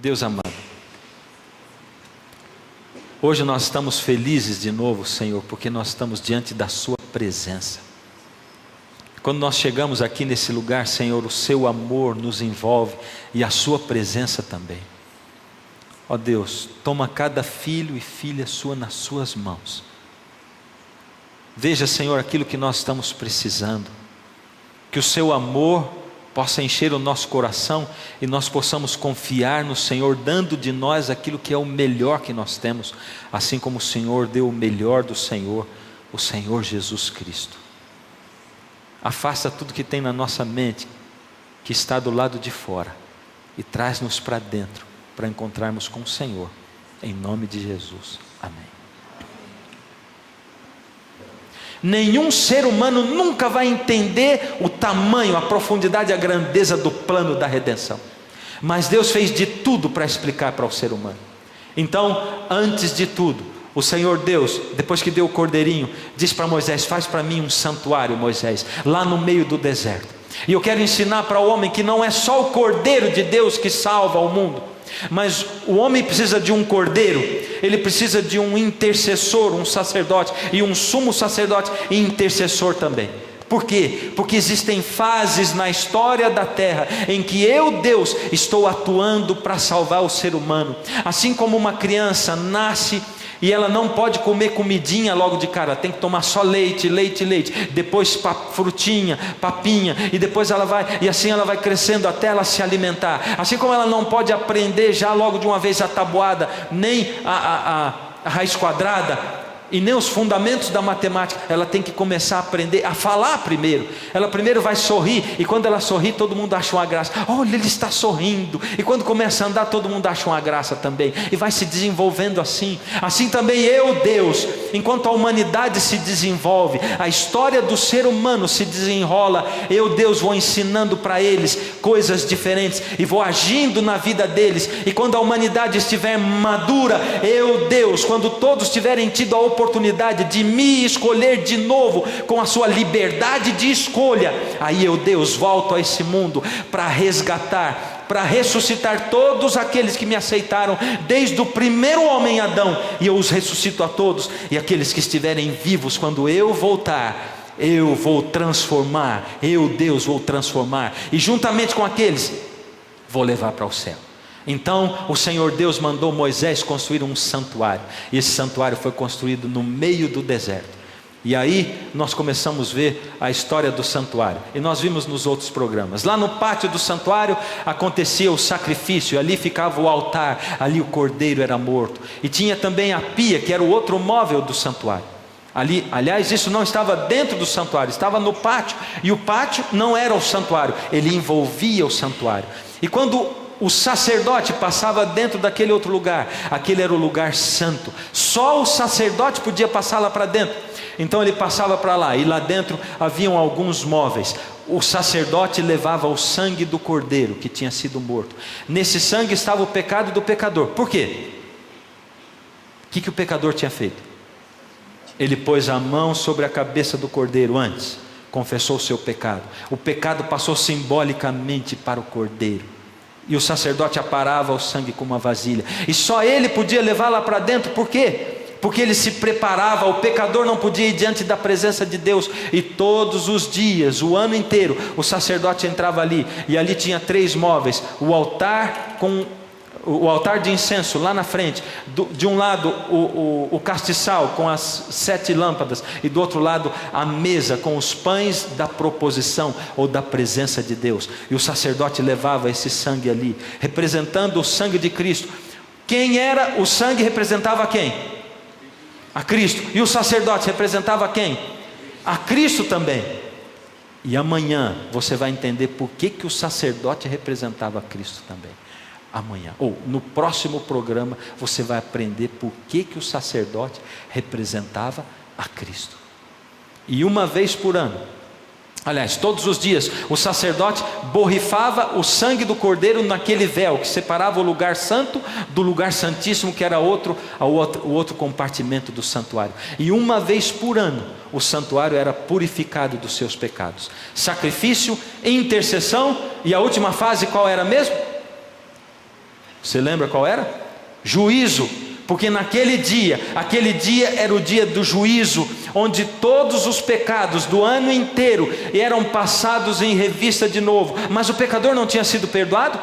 Deus amado, hoje nós estamos felizes de novo, Senhor, porque nós estamos diante da Sua presença. Quando nós chegamos aqui nesse lugar, Senhor, o Seu amor nos envolve e a Sua presença também. Ó Deus, toma cada filho e filha Sua nas Suas mãos. Veja, Senhor, aquilo que nós estamos precisando, que o Seu amor possa encher o nosso coração e nós possamos confiar no Senhor, dando de nós aquilo que é o melhor que nós temos, assim como o Senhor deu o melhor do Senhor, o Senhor Jesus Cristo. Afasta tudo que tem na nossa mente, que está do lado de fora, e traz-nos para dentro, para encontrarmos com o Senhor, em nome de Jesus, amém. Nenhum ser humano nunca vai entender o tamanho, a profundidade, a grandeza do plano da redenção, mas Deus fez de tudo para explicar para o ser humano. Então, antes de tudo, o Senhor Deus, depois que deu o cordeirinho, diz para Moisés: faz para mim um santuário, Moisés, lá no meio do deserto. E eu quero ensinar para o homem que não é só o cordeiro de Deus que salva o mundo, mas o homem precisa de um cordeiro, ele precisa de um intercessor, um sacerdote, e um sumo sacerdote e intercessor também. Por quê? Porque existem fases na história da terra em que eu, Deus, estou atuando para salvar o ser humano. Assim como uma criança nasce e ela não pode comer comidinha logo de cara, ela tem que tomar só leite, leite, leite, depois frutinha, papinha, e depois ela vai, e assim ela vai crescendo até ela se alimentar. Assim como ela não pode aprender já logo de uma vez a tabuada, nem a raiz quadrada, e nem os fundamentos da matemática, ela tem que começar a aprender a falar primeiro. Ela primeiro vai sorrir, e quando ela sorri, todo mundo acha uma graça. Olha, ele está sorrindo. E quando começa a andar, todo mundo acha uma graça também, e vai se desenvolvendo assim. Assim também eu, Deus, enquanto a humanidade se desenvolve, a história do ser humano se desenrola, eu, Deus, vou ensinando para eles coisas diferentes, e vou agindo na vida deles. E quando a humanidade estiver madura, eu, Deus, quando todos tiverem tido a oportunidade de me escolher de novo, com a sua liberdade de escolha, aí eu, Deus, volto a esse mundo para resgatar, para ressuscitar todos aqueles que me aceitaram desde o primeiro homem Adão, e eu os ressuscito a todos, e aqueles que estiverem vivos quando eu voltar, eu vou transformar, eu, Deus, vou transformar, e juntamente com aqueles vou levar para o céu. Então o Senhor Deus mandou Moisés construir um santuário, e esse santuário foi construído no meio do deserto. E aí nós começamos a ver a história do santuário, e nós vimos nos outros programas. Lá no pátio do santuário acontecia o sacrifício, ali ficava o altar, ali o cordeiro era morto, e tinha também a pia, que era o outro móvel do santuário. Ali, aliás, isso não estava dentro do santuário, estava no pátio, e o pátio não era o santuário, ele envolvia o santuário. E quando o sacerdote passava dentro daquele outro lugar, aquele era o lugar santo, só o sacerdote podia passar lá para dentro. Então ele passava para lá, e lá dentro haviam alguns móveis. O sacerdote levava o sangue do cordeiro que tinha sido morto. Nesse sangue estava o pecado do pecador. Por quê? O que o pecador tinha feito? Ele pôs a mão sobre a cabeça do cordeiro antes, confessou o seu pecado. O pecado passou simbolicamente para o cordeiro, e o sacerdote aparava o sangue com uma vasilha, e só ele podia levar lá para dentro. Por quê? Porque ele se preparava. O pecador não podia ir diante da presença de Deus, e todos os dias, o ano inteiro, o sacerdote entrava ali, e ali tinha 3 móveis: o altar de incenso lá na frente, de um lado o castiçal com as 7 lâmpadas, e do outro lado a mesa com os pães da proposição, ou da presença de Deus. E o sacerdote levava esse sangue ali, representando o sangue de Cristo. Quem era o sangue? Representava quem? A Cristo. E o sacerdote representava quem? A Cristo também. E amanhã você vai entender por que o sacerdote representava a Cristo também. Amanhã, ou no próximo programa, você vai aprender por que o sacerdote representava a Cristo. E uma vez por ano, aliás, todos os dias, o sacerdote borrifava o sangue do cordeiro naquele véu que separava o lugar santo do lugar santíssimo, que era o outro compartimento do santuário. E uma vez por ano, o santuário era purificado dos seus pecados. Sacrifício, intercessão, e a última fase qual era mesmo? Você lembra qual era? Juízo. Porque aquele dia era o dia do juízo, onde todos os pecados do ano inteiro eram passados em revista de novo. Mas o pecador não tinha sido perdoado?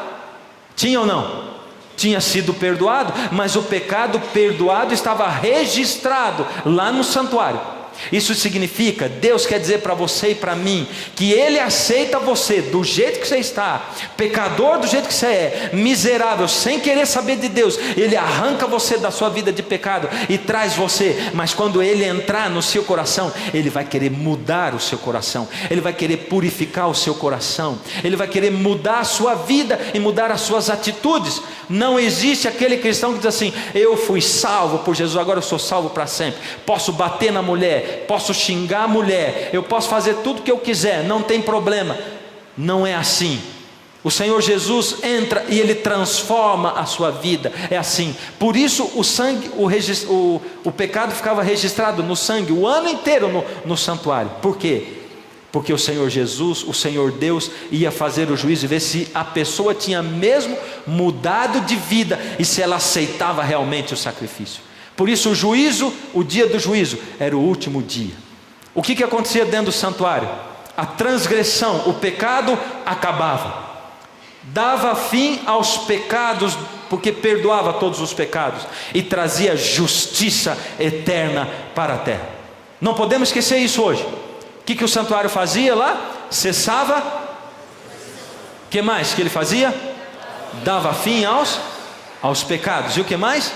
Tinha ou não? Tinha sido perdoado, mas o pecado perdoado estava registrado lá no santuário. Isso significa, Deus quer dizer para você e para mim, que Ele aceita você do jeito que você está, pecador do jeito que você é, miserável, sem querer saber de Deus. Ele arranca você da sua vida de pecado e traz você, mas quando Ele entrar no seu coração, Ele vai querer mudar o seu coração, Ele vai querer purificar o seu coração, Ele vai querer mudar a sua vida e mudar as suas atitudes. Não existe aquele cristão que diz assim: eu fui salvo por Jesus, agora eu sou salvo para sempre. Posso bater na mulher, posso xingar a mulher, eu posso fazer tudo o que eu quiser, não tem problema. Não é assim. O Senhor Jesus entra e Ele transforma a sua vida. É assim. Por isso o sangue, o pecado ficava registrado no sangue o ano inteiro no santuário. Por quê? Porque o Senhor Jesus, o Senhor Deus, ia fazer o juízo e ver se a pessoa tinha mesmo mudado de vida e se ela aceitava realmente o sacrifício. Por isso o juízo, o dia do juízo, era o último dia. O que acontecia dentro do santuário? A transgressão, o pecado acabava, dava fim aos pecados, porque perdoava todos os pecados e trazia justiça eterna para a terra. Não podemos esquecer isso hoje. O que o santuário fazia lá? Cessava. O que mais que ele fazia? Dava fim aos pecados. E o que mais?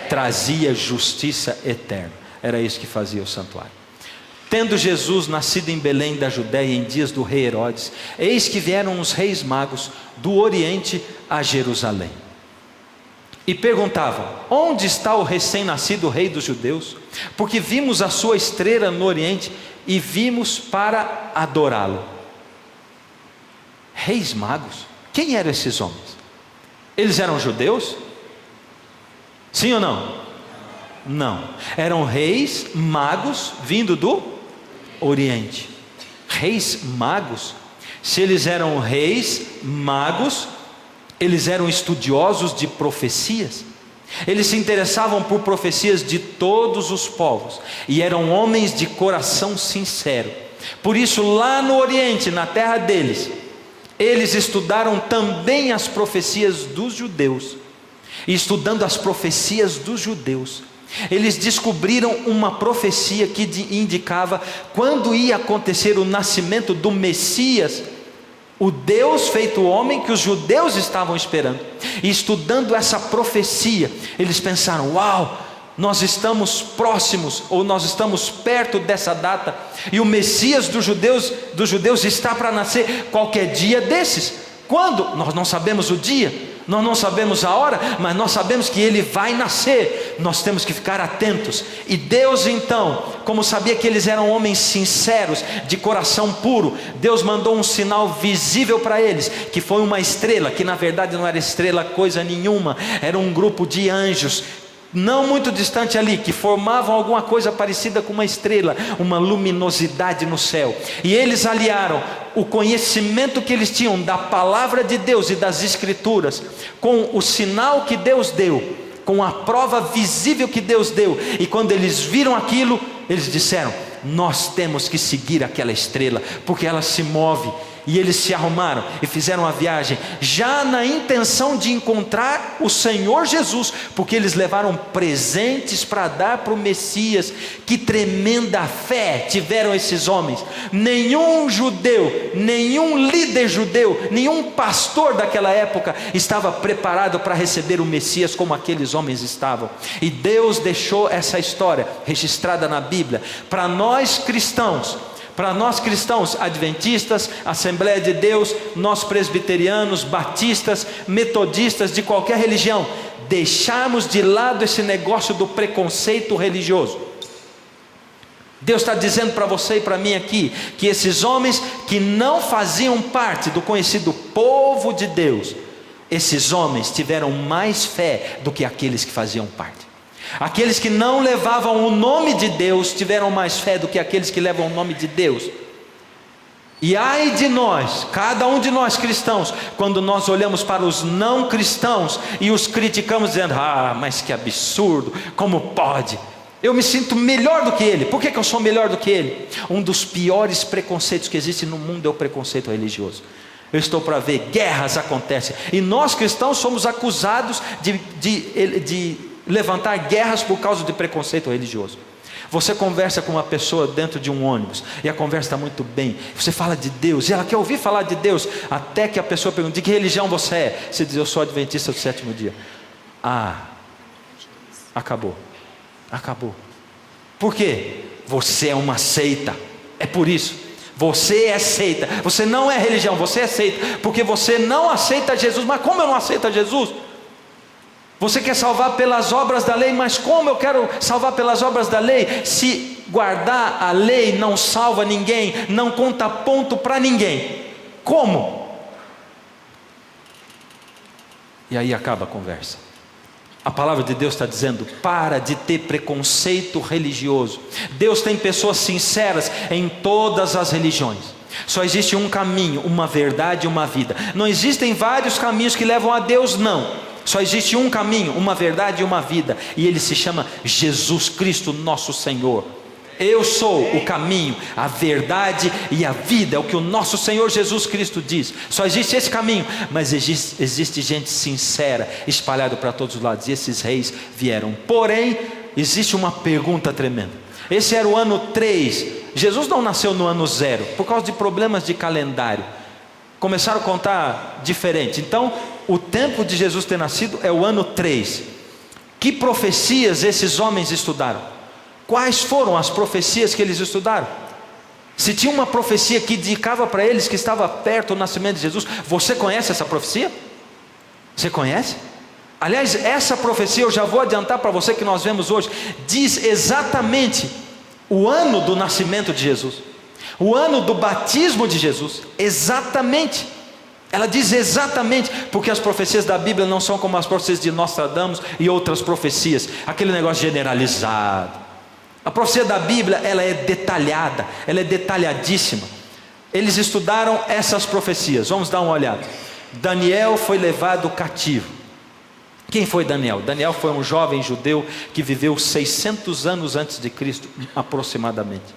Trazia justiça eterna. Era isso que fazia o santuário. Tendo Jesus nascido em Belém da Judéia em dias do rei Herodes, eis que vieram os reis magos do Oriente a Jerusalém e perguntavam: onde está o recém-nascido rei dos judeus? Porque vimos a sua estrela no Oriente e vimos para adorá-lo. Reis magos? Quem eram esses homens? Eles eram judeus? Sim ou não? Não. Eram reis magos vindo do Oriente. Reis magos? Se eles eram reis magos, eles eram estudiosos de profecias. Eles se interessavam por profecias de todos os povos e eram homens de coração sincero. Por isso, lá no Oriente, na terra deles, eles estudaram também as profecias dos judeus. E estudando as profecias dos judeus, eles descobriram uma profecia que indicava quando ia acontecer o nascimento do Messias, o Deus feito homem que os judeus estavam esperando. E estudando essa profecia, eles pensaram: uau, nós estamos próximos, ou nós estamos perto dessa data, e o Messias dos judeus está para nascer qualquer dia desses. Quando? Nós não sabemos o dia, nós não sabemos a hora, mas nós sabemos que ele vai nascer. Nós temos que ficar atentos. E Deus então, como sabia que eles eram homens sinceros, de coração puro, Deus mandou um sinal visível para eles, que foi uma estrela, que na verdade não era estrela coisa nenhuma, era um grupo de anjos, não muito distante ali, que formavam alguma coisa parecida com uma estrela, uma luminosidade no céu. E eles aliaram o conhecimento que eles tinham da palavra de Deus e das escrituras com o sinal que Deus deu, com a prova visível que Deus deu. E quando eles viram aquilo, eles disseram: nós temos que seguir aquela estrela, porque ela se move. E eles se arrumaram e fizeram a viagem, já na intenção de encontrar o Senhor Jesus, porque eles levaram presentes para dar para o Messias. Que tremenda fé tiveram esses homens! Nenhum judeu, nenhum líder judeu, nenhum pastor daquela época estava preparado para receber o Messias como aqueles homens estavam. E Deus deixou essa história registrada na Bíblia para nós cristãos. Para nós cristãos adventistas, Assembleia de Deus, nós presbiterianos, batistas, metodistas, de qualquer religião, deixarmos de lado esse negócio do preconceito religioso. Deus está dizendo para você e para mim aqui, que esses homens que não faziam parte do conhecido povo de Deus, esses homens tiveram mais fé do que aqueles que faziam parte. Aqueles que não levavam o nome de Deus tiveram mais fé do que aqueles que levam o nome de Deus. E ai de nós, cada um de nós cristãos, quando nós olhamos para os não cristãos e os criticamos dizendo: ah, mas que absurdo, como pode? Eu me sinto melhor do que ele. Por que eu sou melhor do que ele? Um dos piores preconceitos que existe no mundo é o preconceito religioso. Eu estou para ver, guerras acontecem, e nós cristãos somos acusados de levantar guerras por causa de preconceito religioso. Você conversa com uma pessoa dentro de um ônibus, e a conversa está muito bem, você fala de Deus, e ela quer ouvir falar de Deus, até que a pessoa pergunta: de que religião você é? Você diz: eu sou adventista do sétimo dia. Ah, acabou. Por quê? Você é uma seita, é por isso. Você é seita, você não é religião, você é seita, porque você não aceita Jesus. Mas como eu não aceito Jesus? Você quer salvar pelas obras da lei, mas como eu quero salvar pelas obras da lei? Se guardar a lei não salva ninguém, não conta ponto para ninguém, como? E aí acaba a conversa. A palavra de Deus está dizendo: para de ter preconceito religioso. Deus tem pessoas sinceras em todas as religiões. Só existe um caminho, uma verdade e uma vida. Não existem vários caminhos que levam a Deus, não. Só existe um caminho, uma verdade e uma vida, e ele se chama Jesus Cristo, nosso Senhor. Eu sou o caminho, a verdade e a vida, é o que o nosso Senhor Jesus Cristo diz. Só existe esse caminho, mas existe gente sincera espalhada para todos os lados, e esses reis vieram. Porém, existe uma pergunta tremenda. Esse era o ano 3, Jesus não nasceu no ano 0, por causa de problemas de calendário. Começaram a contar diferente. Então, o tempo de Jesus ter nascido é o ano 3. Que profecias esses homens estudaram? Quais foram as profecias que eles estudaram? Se tinha uma profecia que indicava para eles que estava perto do nascimento de Jesus, você conhece essa profecia? Você conhece? Aliás, essa profecia, eu já vou adiantar para você, que nós vemos hoje, diz exatamente o ano do nascimento de Jesus, o ano do batismo de Jesus, exatamente. Ela diz exatamente, porque as profecias da Bíblia não são como as profecias de Nostradamus e outras profecias, aquele negócio generalizado. A profecia da Bíblia, ela é detalhada, ela é detalhadíssima. Eles estudaram essas profecias. Vamos dar uma olhada. Daniel foi levado cativo. Quem foi Daniel? Daniel foi um jovem judeu que viveu 600 anos antes de Cristo, aproximadamente.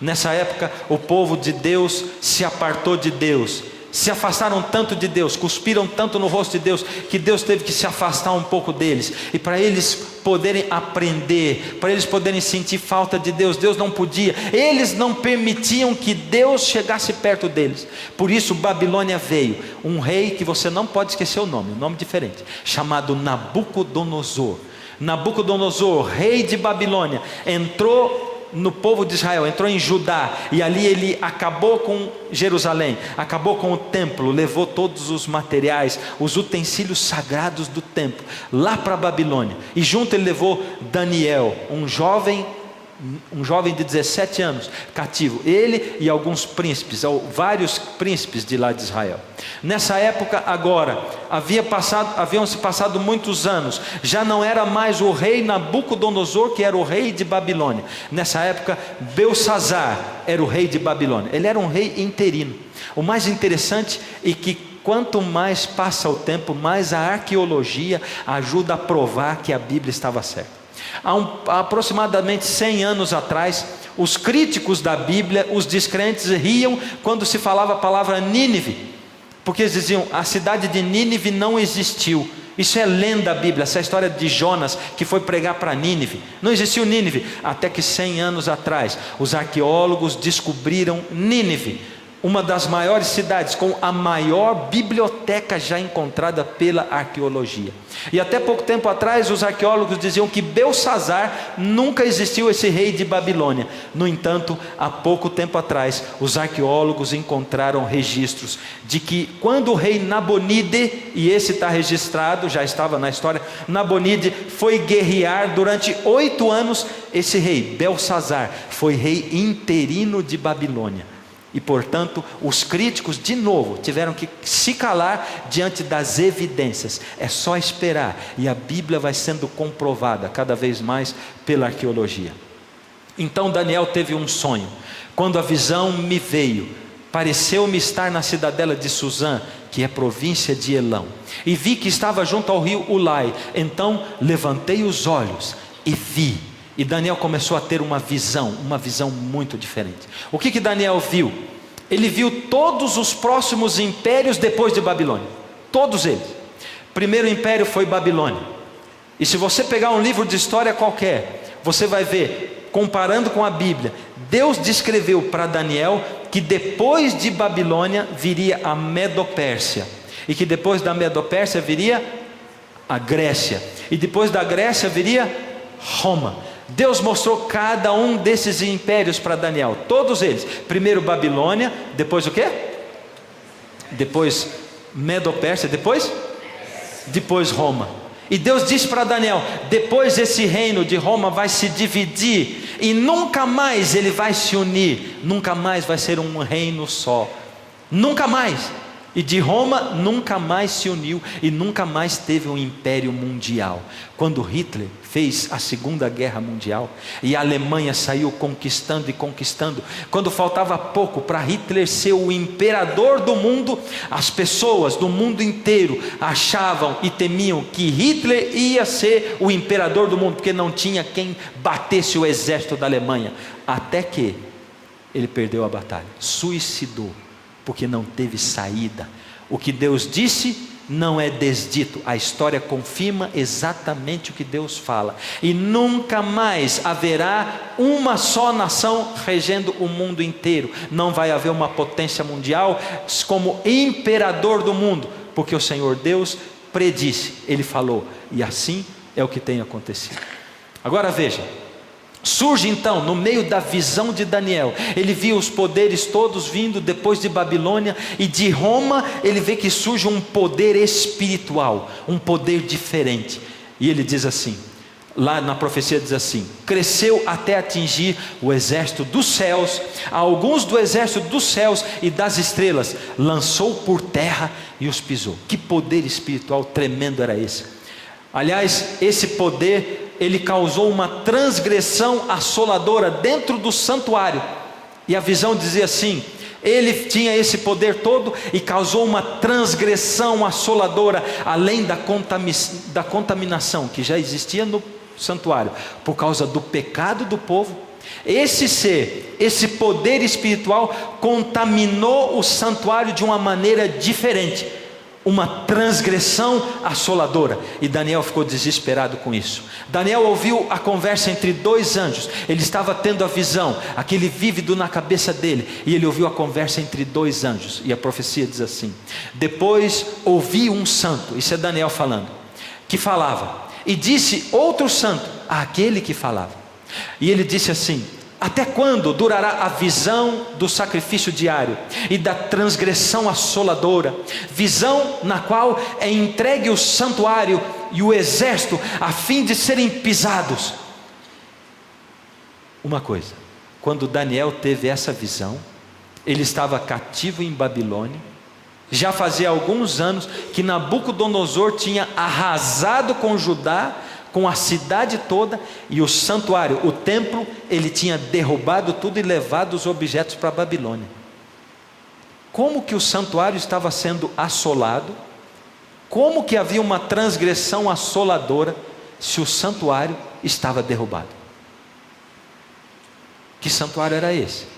Nessa época, o povo de Deus se apartou de Deus, se afastaram tanto de Deus, cuspiram tanto no rosto de Deus, que Deus teve que se afastar um pouco deles. E para eles poderem aprender, para eles poderem sentir falta de Deus, Deus não podia, eles não permitiam que Deus chegasse perto deles. Por isso Babilônia veio, um rei que você não pode esquecer o nome diferente, chamado Nabucodonosor. Nabucodonosor, rei de Babilônia, entrou no povo de Israel, entrou em Judá, e ali ele acabou com Jerusalém, acabou com o templo, levou todos os materiais, os utensílios sagrados do templo, lá para a Babilônia, e junto ele levou Daniel, um jovem de 17 anos, cativo, ele e alguns príncipes, ou vários príncipes de lá de Israel. Nessa época agora, haviam se passado muitos anos, já não era mais o rei Nabucodonosor que era o rei de Babilônia. Nessa época, Belsazar era o rei de Babilônia, ele era um rei interino. O mais interessante é que quanto mais passa o tempo, mais a arqueologia ajuda a provar que a Bíblia estava certa. Há aproximadamente 100 anos atrás, os críticos da Bíblia, os descrentes, riam quando se falava a palavra Nínive, porque eles diziam: a cidade de Nínive não existiu. Isso é lenda bíblica, essa é a história de Jonas que foi pregar para Nínive. Não existiu Nínive, até que 100 anos atrás os arqueólogos descobriram Nínive, uma das maiores cidades, com a maior biblioteca já encontrada pela arqueologia. E até pouco tempo atrás os arqueólogos diziam que Belsazar nunca existiu, esse rei de Babilônia. No entanto, há pouco tempo atrás os arqueólogos encontraram registros de que quando o rei Nabonide, e esse está registrado, já estava na história, Nabonide foi guerrear durante 8 anos, esse rei Belsazar foi rei interino de Babilônia. E portanto os críticos de novo tiveram que se calar diante das evidências. É só esperar, e a Bíblia vai sendo comprovada cada vez mais pela arqueologia. Então Daniel teve um sonho. Quando a visão me veio, pareceu-me estar na cidadela de Suzã, que é província de Elão, e vi que estava junto ao rio Ulai. Então levantei os olhos e vi. E Daniel começou a ter uma visão muito diferente. O que Daniel viu? Ele viu todos os próximos impérios depois de Babilônia, todos eles. Primeiro império foi Babilônia. E se você pegar um livro de história qualquer, você vai ver, comparando com a Bíblia, Deus descreveu para Daniel que depois de Babilônia viria a Medo-Pérsia, e que depois da Medo-Pérsia viria a Grécia, e depois da Grécia viria Roma. Deus mostrou cada um desses impérios para Daniel, todos eles. Primeiro Babilônia, depois o quê? Depois Medo-Pérsia, depois Roma. E Deus disse para Daniel: depois esse reino de Roma vai se dividir, e nunca mais ele vai se unir, nunca mais vai ser um reino só, nunca mais. E de Roma nunca mais se uniu, e nunca mais teve um império mundial. Quando Hitler fez a Segunda Guerra Mundial, e a Alemanha saiu conquistando e conquistando, quando faltava pouco para Hitler ser o imperador do mundo, as pessoas do mundo inteiro achavam e temiam que Hitler ia ser o imperador do mundo, porque não tinha quem batesse o exército da Alemanha, até que ele perdeu a batalha, suicidou, porque não teve saída. O que Deus disse não é desdito, a história confirma exatamente o que Deus fala, e nunca mais haverá uma só nação regendo o mundo inteiro. Não vai haver uma potência mundial como imperador do mundo, porque o Senhor Deus predisse, Ele falou, e assim é o que tem acontecido. Agora veja, surge então, no meio da visão de Daniel, ele viu os poderes todos vindo depois de Babilônia, e de Roma ele vê que surge um poder espiritual, um poder diferente. E ele diz assim, lá na profecia diz assim: cresceu até atingir o exército dos céus, alguns do exército dos céus e das estrelas, lançou por terra e os pisou. Que poder espiritual tremendo era esse! Aliás, esse poder, ele causou uma transgressão assoladora dentro do santuário, e a visão dizia assim: ele tinha esse poder todo e causou uma transgressão assoladora, além da contaminação que já existia no santuário, por causa do pecado do povo. Esse ser, esse poder espiritual contaminou o santuário de uma maneira diferente, uma transgressão assoladora, e Daniel ficou desesperado com isso. Daniel ouviu a conversa entre dois anjos, ele estava tendo a visão, aquele vívido na cabeça dele, e ele ouviu a conversa entre dois anjos, e a profecia diz assim: depois ouvi um santo, isso é Daniel falando, que falava, e disse outro santo àquele que falava, e ele disse assim: até quando durará a visão do sacrifício diário e da transgressão assoladora, visão na qual é entregue o santuário e o exército a fim de serem pisados? Uma coisa, quando Daniel teve essa visão, ele estava cativo em Babilônia, já fazia alguns anos que Nabucodonosor tinha arrasado com Judá, com a cidade toda, e o santuário, o templo, ele tinha derrubado tudo e levado os objetos para a Babilônia. Como que o santuário estava sendo assolado? Como que havia uma transgressão assoladora se o santuário estava derrubado? Que santuário era esse?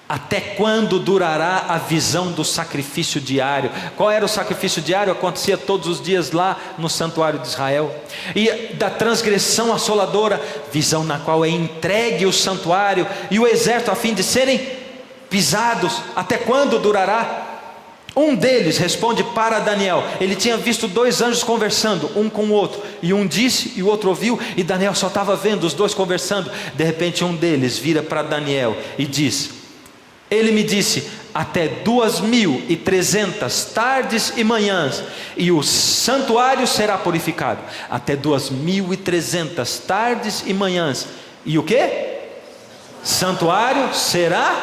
Até quando durará a visão do sacrifício diário? Qual era o sacrifício diário? Acontecia todos os dias lá no santuário de Israel. E da transgressão assoladora, visão na qual é entregue o santuário e o exército a fim de serem pisados. Até quando durará? Um deles responde para Daniel. Ele tinha visto dois anjos conversando, um com o outro, e um disse e o outro ouviu, e Daniel só estava vendo os dois conversando. De repente um deles vira para Daniel e diz: ele me disse, até 2.300 tardes e manhãs, e o santuário será purificado. Até 2.300 tardes e manhãs. E o que? Santuário será?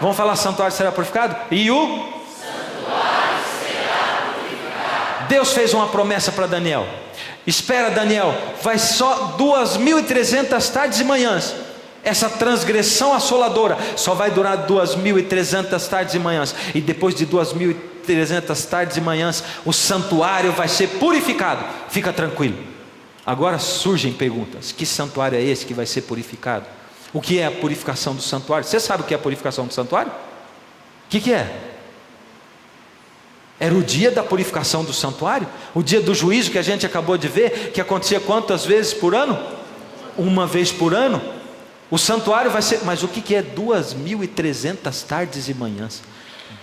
Vamos falar, santuário será purificado? E o? Santuário será purificado. Deus fez uma promessa para Daniel. Espera, Daniel, vai só 2.300 tardes e manhãs, Essa transgressão assoladora só vai durar 2.300 tardes e manhãs. E depois de 2.300 tardes e manhãs, o santuário vai ser purificado. Fica tranquilo. Agora surgem perguntas: que santuário é esse que vai ser purificado? O que é a purificação do santuário? Você sabe o que é a purificação do santuário? O que é? Era o dia da purificação do santuário? O dia do juízo que a gente acabou de ver, que acontecia quantas vezes por ano? Uma vez por ano. O santuário vai ser, mas o que é 2.300 tardes e manhãs?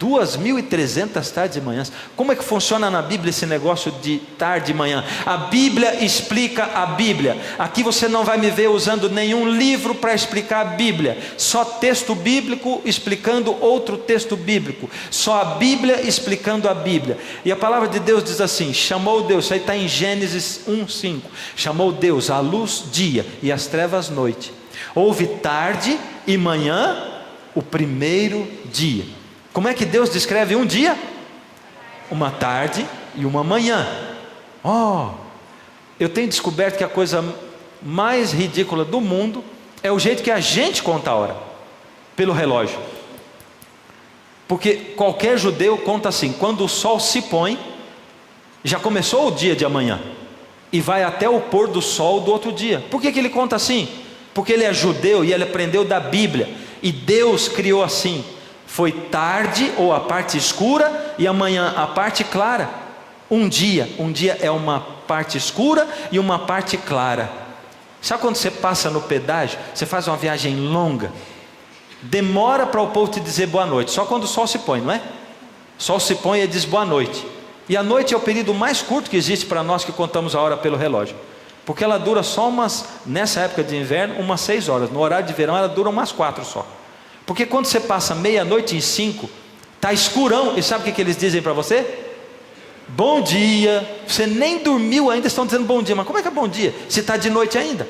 2.300 tardes e manhãs. Como é que funciona na Bíblia esse negócio de tarde e manhã? A Bíblia explica a Bíblia. Aqui você não vai me ver usando nenhum livro para explicar a Bíblia. Só texto bíblico explicando outro texto bíblico. Só a Bíblia explicando a Bíblia. E a palavra de Deus diz assim: chamou Deus, isso aí está em Gênesis 1:5. Chamou Deus a luz dia e as trevas noite. Houve tarde e manhã, o primeiro dia. Como é que Deus descreve um dia? Uma tarde e uma manhã. Eu tenho descoberto que a coisa mais ridícula do mundo é o jeito que a gente conta a hora, pelo relógio. Porque qualquer judeu conta assim: quando o sol se põe, já começou o dia de amanhã, e vai até o pôr do sol do outro dia. Por que ele conta assim? Porque ele é judeu e ele aprendeu da Bíblia, e Deus criou assim: foi tarde, ou a parte escura, e amanhã a parte clara. Um dia é uma parte escura e uma parte clara. Sabe quando você passa no pedágio, você faz uma viagem longa, demora para o povo te dizer boa noite, só quando o sol se põe, não é? O sol se põe e diz boa noite. E a noite é o período mais curto que existe para nós que contamos a hora pelo relógio, porque ela dura só nessa época de inverno, umas 6 horas. No horário de verão ela dura umas 4 só. Porque quando você passa meia-noite e 5, está escurão, e sabe o que eles dizem para você? Bom dia. Você nem dormiu ainda, estão dizendo bom dia. Mas como é que é bom dia, se está de noite ainda?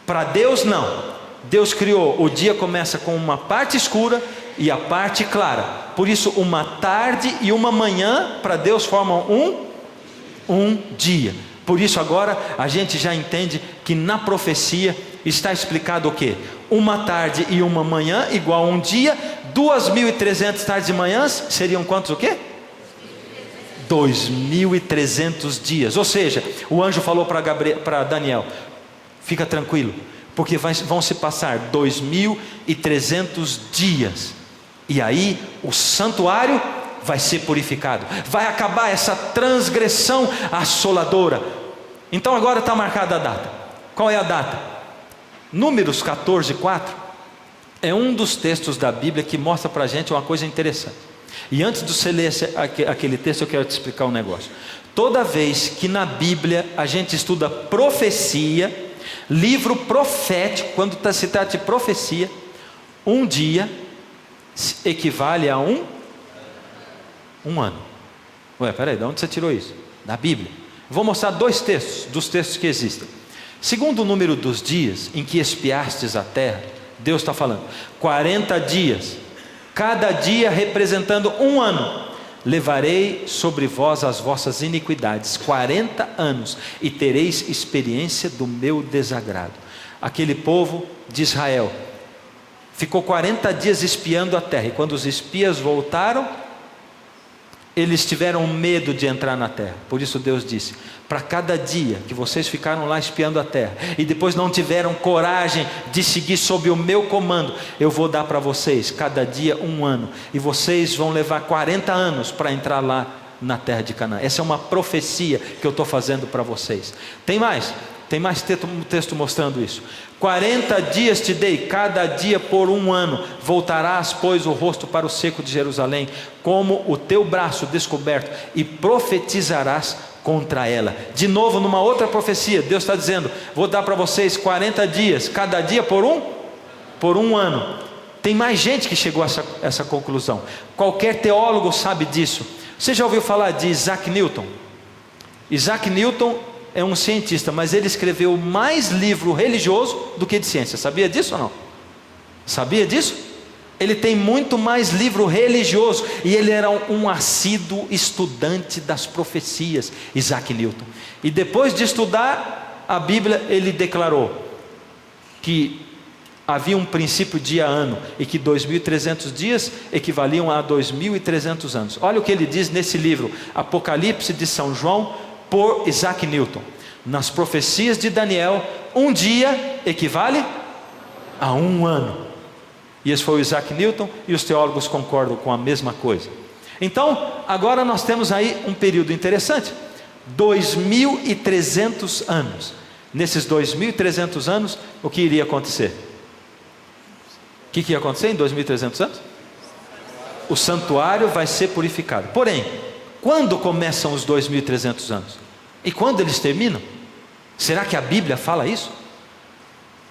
Para Deus não. Deus criou, o dia começa com uma parte escura e a parte clara. Por isso uma tarde e uma manhã para Deus formam um dia. Por isso agora a gente já entende que na profecia está explicado o quê? Uma tarde e uma manhã igual a um dia. 2.300 tardes e manhãs seriam quantos o quê? 2.300 dias. Ou seja, o anjo falou para Daniel: fica tranquilo, porque vão se passar 2.300 dias, e aí o santuário vai ser purificado, vai acabar essa transgressão assoladora. Então agora está marcada a data. Qual é a data? Números 14:4 é um dos textos da Bíblia que mostra para a gente uma coisa interessante. E antes de você ler aquele texto, eu quero te explicar um negócio. Toda vez que na Bíblia a gente estuda profecia, livro profético, quando se trata de profecia, um dia equivale a um ano. Peraí, de onde você tirou isso? Da Bíblia. Vou mostrar 2 textos, dos textos que existem. Segundo o número dos dias em que espiastes a terra, Deus está falando 40 dias, cada dia representando um ano. Levarei sobre vós as vossas iniquidades 40 anos, e tereis experiência do meu desagrado. Aquele povo de Israel ficou 40 dias espiando a terra, e quando os espias voltaram, eles tiveram medo de entrar na terra. Por isso Deus disse: para cada dia que vocês ficaram lá espiando a terra, e depois não tiveram coragem de seguir sob o meu comando, eu vou dar para vocês cada dia um ano, e vocês vão levar 40 anos para entrar lá na terra de Canaã. Essa é uma profecia que eu estou fazendo para vocês. Tem mais texto mostrando isso. 40 dias te dei, cada dia por um ano. Voltarás, pois, o rosto para o seco de Jerusalém, como o teu braço descoberto, e profetizarás contra ela. De novo, numa outra profecia, Deus está dizendo: vou dar para vocês 40 dias, cada dia por um ano. Tem mais gente que chegou a essa conclusão. Qualquer teólogo sabe disso. Você já ouviu falar de Isaac Newton? Isaac Newton é um cientista, mas ele escreveu mais livro religioso do que de ciência. Sabia disso ou não? Sabia disso? Ele tem muito mais livro religioso, e ele era um assíduo estudante das profecias, Isaac Newton. E depois de estudar a Bíblia, ele declarou que havia um princípio dia-ano, e que 2.300 dias equivaliam a 2.300 anos. Olha o que ele diz nesse livro, Apocalipse de São João, por Isaac Newton. Nas profecias de Daniel, um dia equivale a um ano. E esse foi o Isaac Newton, e os teólogos concordam com a mesma coisa. Então, agora nós temos aí um período interessante, 2.300 anos. Nesses 2.300 anos, o que iria acontecer? O que ia acontecer em 2.300 anos? O santuário vai ser purificado. Porém, quando começam os 2.300 anos? E quando eles terminam? Será que a Bíblia fala isso?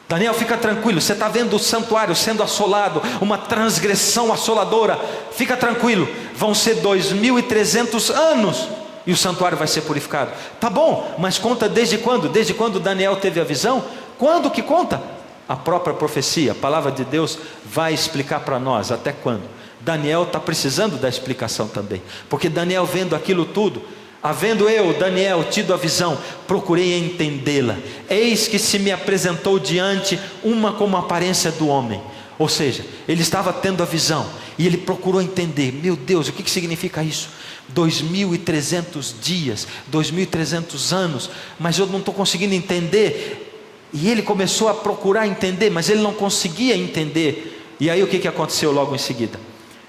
Daniel, fica tranquilo, você está vendo o santuário sendo assolado, uma transgressão assoladora. Fica tranquilo, vão ser 2.300 anos e o santuário vai ser purificado. Tá bom, mas conta desde quando? Desde quando Daniel teve a visão? Quando que conta? A própria profecia, a palavra de Deus vai explicar para nós até quando. Daniel está precisando da explicação também, porque Daniel vendo aquilo tudo, havendo eu, Daniel, tido a visão, procurei entendê-la. Eis que se me apresentou diante uma como a aparência do homem. Ou seja, ele estava tendo a visão e ele procurou entender. Meu Deus, o que significa isso? 2.300 dias, 2.300 anos, mas eu não estou conseguindo entender. E ele começou a procurar entender, mas ele não conseguia entender. E aí o que aconteceu logo em seguida?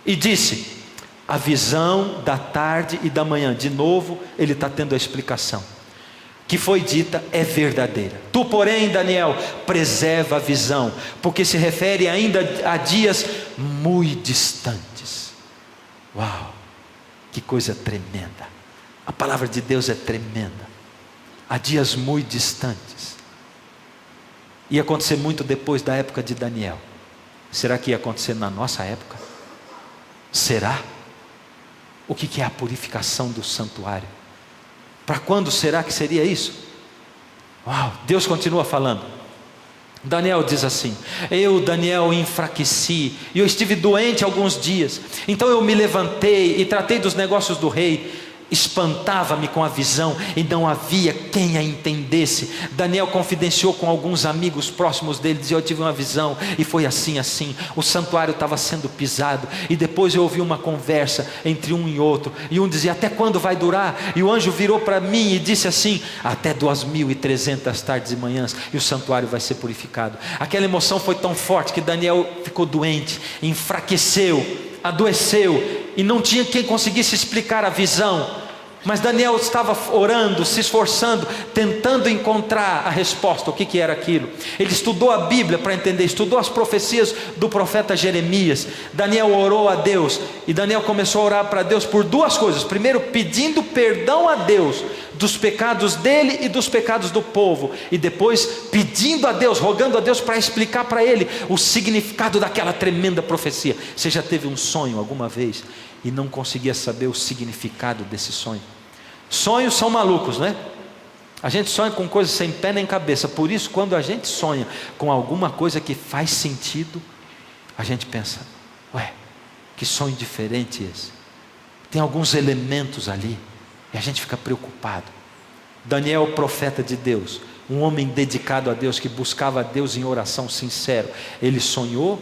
E disse: a visão da tarde e da manhã, de novo ele está tendo a explicação, que foi dita é verdadeira. Tu porém, Daniel, preserva a visão, porque se refere ainda a dias muito distantes. Uau, que coisa tremenda, a palavra de Deus é tremenda. Há dias muito distantes. Ia acontecer muito depois da época de Daniel. Será que ia acontecer na nossa época? Será? O que é a purificação do santuário? Para quando será que seria isso? Uau, Deus continua falando. Daniel diz assim: eu, Daniel, enfraqueci, e eu estive doente alguns dias. Então eu me levantei e tratei dos negócios do rei. Espantava-me com a visão e não havia quem a entendesse. Daniel confidenciou com alguns amigos próximos dele, dizia: eu tive uma visão e foi assim, assim. O santuário estava sendo pisado, e depois eu ouvi uma conversa entre um e outro, e um dizia: até quando vai durar? E o anjo virou para mim e disse assim: até 2.300 tardes e manhãs, e o santuário vai ser purificado. Aquela emoção foi tão forte que Daniel ficou doente, enfraqueceu, adoeceu, e não tinha quem conseguisse explicar a visão. Mas Daniel estava orando, se esforçando, tentando encontrar a resposta. O que era aquilo? Ele estudou a Bíblia para entender, estudou as profecias do profeta Jeremias. Daniel orou a Deus, e Daniel começou a orar para Deus por duas coisas. Primeiro, pedindo perdão a Deus dos pecados dele e dos pecados do povo, e depois pedindo a Deus, rogando a Deus para explicar para ele o significado daquela tremenda profecia. Você já teve um sonho alguma vez e não conseguia saber o significado desse sonho? Sonhos são malucos, né? A gente sonha com coisas sem pé nem cabeça. Por isso, quando a gente sonha com alguma coisa que faz sentido, a gente pensa: ué, que sonho diferente esse. Tem alguns elementos ali, e a gente fica preocupado. Daniel, profeta de Deus, um homem dedicado a Deus, que buscava a Deus em oração sincero, ele sonhou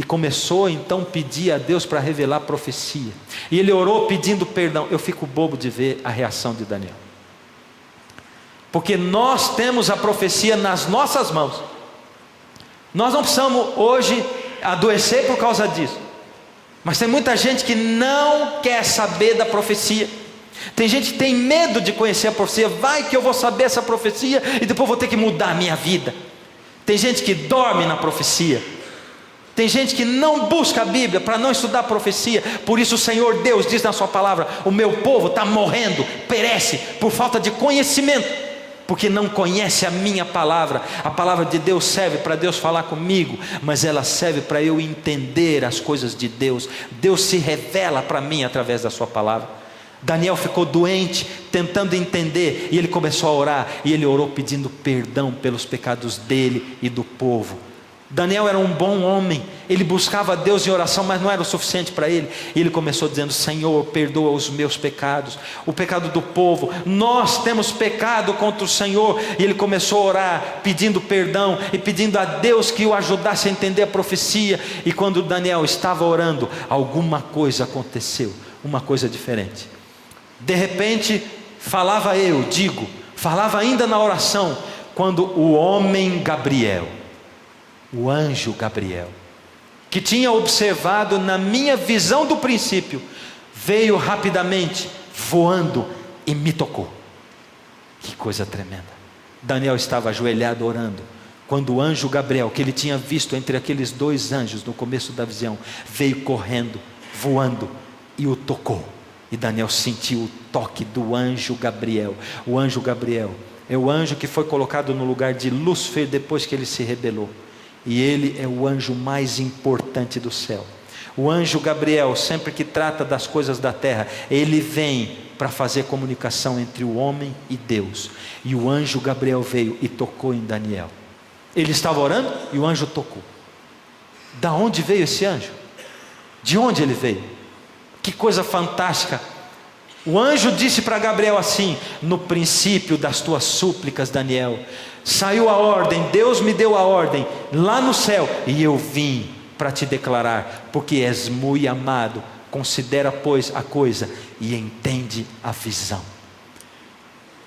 e começou então a pedir a Deus para revelar a profecia. E ele orou pedindo perdão. Eu fico bobo de ver a reação de Daniel, porque nós temos a profecia nas nossas mãos. Nós não precisamos hoje adoecer por causa disso. Mas tem muita gente que não quer saber da profecia. Tem gente que tem medo de conhecer a profecia. Vai que eu vou saber essa profecia e depois vou ter que mudar a minha vida. Tem gente que dorme na profecia. Tem gente que não busca a Bíblia para não estudar a profecia. Por isso o Senhor Deus diz na sua palavra: o meu povo está morrendo, perece por falta de conhecimento, porque não conhece a minha palavra. A palavra de Deus serve para Deus falar comigo, mas ela serve para eu entender as coisas de Deus. Deus se revela para mim através da sua palavra. Daniel ficou doente, tentando entender, e ele começou a orar, e ele orou pedindo perdão pelos pecados dele e do povo. Daniel era um bom homem, Ele buscava a Deus em oração, mas não era o suficiente para ele. E ele começou dizendo: Senhor, perdoa os meus pecados, o pecado do povo. Nós temos pecado contra o Senhor. E ele começou a orar, pedindo perdão e pedindo a Deus que o ajudasse a entender a profecia. E quando Daniel estava orando, alguma coisa aconteceu, uma coisa diferente. De repente, falava ainda na oração, quando o homem Gabriel, o anjo Gabriel, que tinha observado na minha visão do princípio, veio rapidamente, voando e me tocou. Que coisa tremenda. Daniel estava ajoelhado orando, quando o anjo Gabriel, que ele tinha visto entre aqueles dois anjos no começo da visão, veio correndo, voando e o tocou. E Daniel sentiu o toque do anjo Gabriel. O anjo Gabriel é o anjo que foi colocado no lugar de Lúcifer depois que ele se rebelou. E ele é o anjo mais importante do céu. O anjo Gabriel, sempre que trata das coisas da terra, ele vem para fazer comunicação entre o homem e Deus. E o anjo Gabriel veio e tocou em Daniel. Ele estava orando e o anjo tocou. Da onde veio esse anjo? De onde ele veio? Que coisa fantástica. O anjo disse para Gabriel assim: no princípio das tuas súplicas, Daniel, saiu a ordem, Deus me deu a ordem lá no céu, e eu vim para te declarar, porque és muito amado. Considera, pois, a coisa e entende a visão.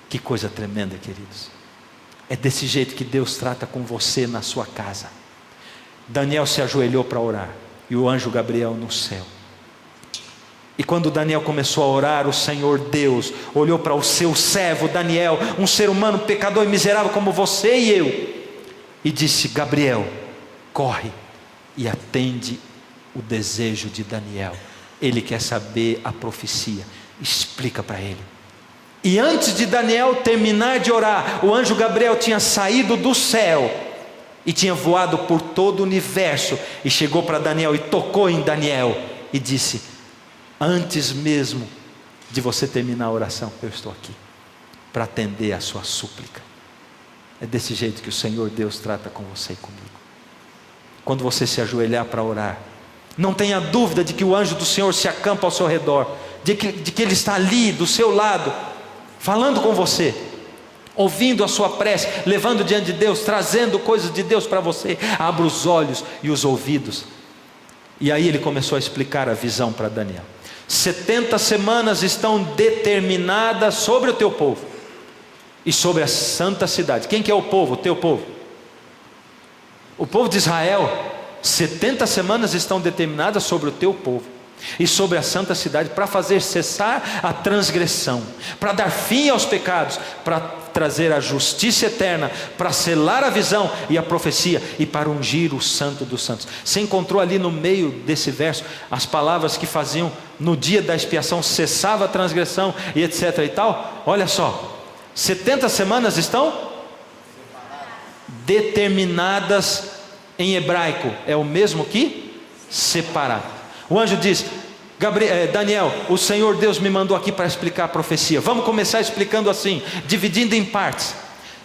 Que coisa tremenda, queridos. É desse jeito que Deus trata com você na sua casa. Daniel se ajoelhou para orar, e o anjo Gabriel no céu. E quando Daniel começou a orar, o Senhor Deus olhou para o seu servo Daniel, um ser humano pecador e miserável como você e eu, e disse: Gabriel, corre e atende o desejo de Daniel. Ele quer saber a profecia, explica para ele. E antes de Daniel terminar de orar, o anjo Gabriel tinha saído do céu e tinha voado por todo o universo, e chegou para Daniel e tocou em Daniel e disse: antes mesmo de você terminar a oração, eu estou aqui para atender a sua súplica. É desse jeito que o Senhor Deus trata com você e comigo. Quando você se ajoelhar para orar, não tenha dúvida de que o anjo do Senhor se acampa ao seu redor, de que ele está ali do seu lado, falando com você, ouvindo a sua prece, levando diante de Deus, trazendo coisas de Deus para você. Abra os olhos e os ouvidos. E aí ele começou a explicar a visão para Daniel. 70 semanas estão determinadas sobre o teu povo e sobre a santa cidade. Quem que é o povo? O teu povo. O povo de Israel. 70 semanas estão determinadas sobre o teu povo e sobre a santa cidade, para fazer cessar a transgressão, para dar fim aos pecados, para trazer a justiça eterna, para selar a visão e a profecia, e para ungir o santo dos santos. Você encontrou ali no meio desse verso as palavras que faziam no dia da expiação, cessava a transgressão e etc e tal. Olha só, 70 semanas estão determinadas. Em hebraico é o mesmo que separar. O anjo diz: Daniel, o Senhor Deus me mandou aqui para explicar a profecia. Vamos começar explicando assim, dividindo em partes.